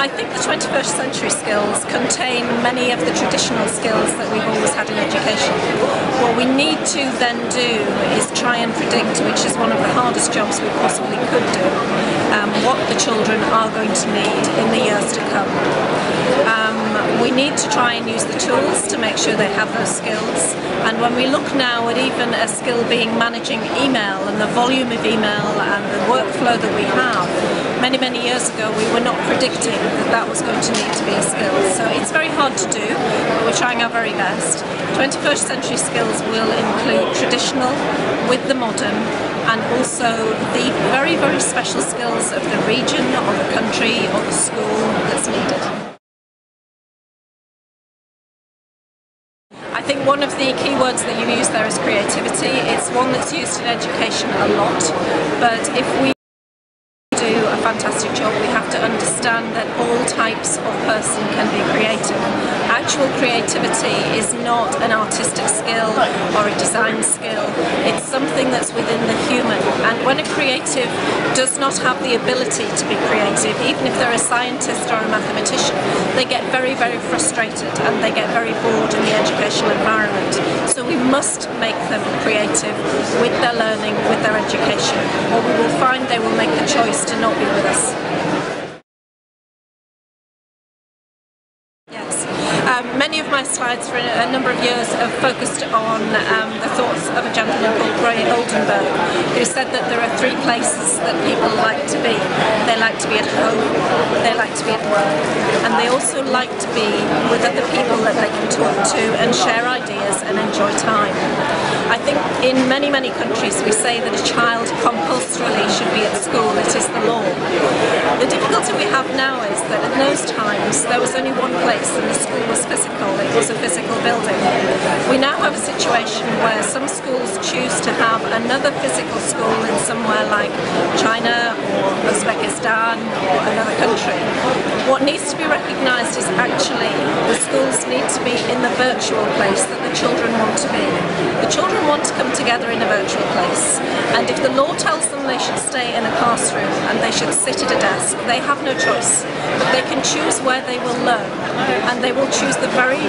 I think the 21st century skills contain many of the traditional skills that we've always had in education. What we need to then do is try and predict, which is one of the hardest jobs we possibly could do, what the children are going to need in the years to come. We need to try and use the tools to make sure they have those skills, and when we look now at even a skill being managing email and the volume of email and the workflow that we have, many years ago we were not predicting that that was going to need to be a skill. So it's very hard to do, but we're trying our very best. 21st century skills will include traditional with the modern, and also the very special skills of the region or the country or the school that's needed. I think one of the key words that you use there is creativity. It's one that's used in education a lot, but if we do a fantastic job, we have to understand that all types of person can be creative. Actual creativity is not an artistic skill or a design skill. It's something that's within the human, and when a creative does not have the ability to be creative, even if they're a scientist or a mathematician, they get very frustrated and they get very bored in the educational environment. So we must make them creative with their learning, with their education, or we will find they will make the choice to not be with us. Many of my slides for a number of years have focused on the thoughts of a gentleman called Gothenburg, who said that there are three places that people like to be. They like to be at home, they like to be at work, and they also like to be with other people that they can talk to and share ideas and enjoy time. I think in many countries we say that a child compulsorily should be at school. It is the law. The difficulty we have now is that in those times there was only one place and the school was physical. It was a physical building. We now have a situation where some schools choose to have another physical school in somewhere like China or Uzbekistan or another country. What needs to be recognised is actually the schools need to be in the virtual place that the children want to be. The children want to come together in a virtual place, and if the law tells them they should stay in a classroom and they should sit at a desk, they have no choice. But they can choose where they will learn, and they will choose the very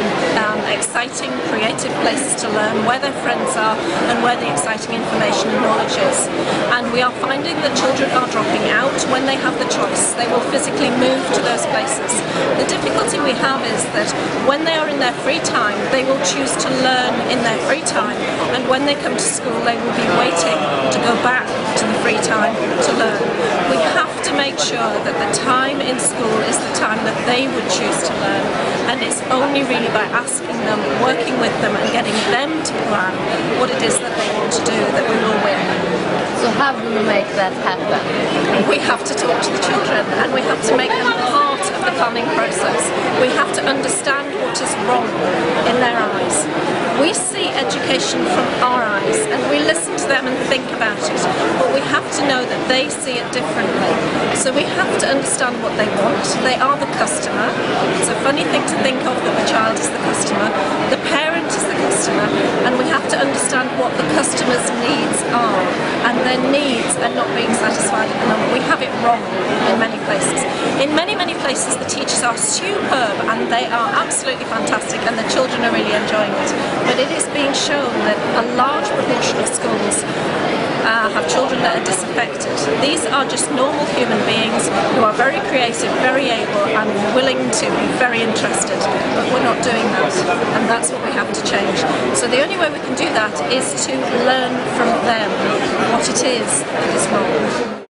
exciting, creative places to learn, where their friends are and where the exciting information and knowledge is. And we are finding that children are dropping out when they have the choice. They will physically move to those places. The difficulty we have is that when they are in their free time, they will choose to learn in their free time, and when they come to school they will be waiting to go back to the free time to learn. We have to make sure that the time in school is the time that they would choose to learn, and it's only really by asking them, working with them and getting them to plan what it is that they want to do that we will win. So how do we make that happen? We have to talk to the children, and we have to make them part of the planning process. We have to understand what is wrong in their eyes. We see education from our eyes and we listen to them and think about it, but we have to know that they see it differently. So we have to understand what they want. They are the customer. It's a funny thing to think of that the child is the customer. The parent is the customer, and we have to understand what the customer's needs are, and their needs are not being satisfied at the moment. We have it wrong in many places. In many places the teachers are superb and they are absolutely fantastic and the children are really enjoying it. But it is being shown that a large proportion of schools have children that are disaffected. These are just normal human beings who are very creative, very able and willing to be very interested, but we're not doing that, and that's what we have to change. So the only way we can do that is to learn from them what it is that is wrong.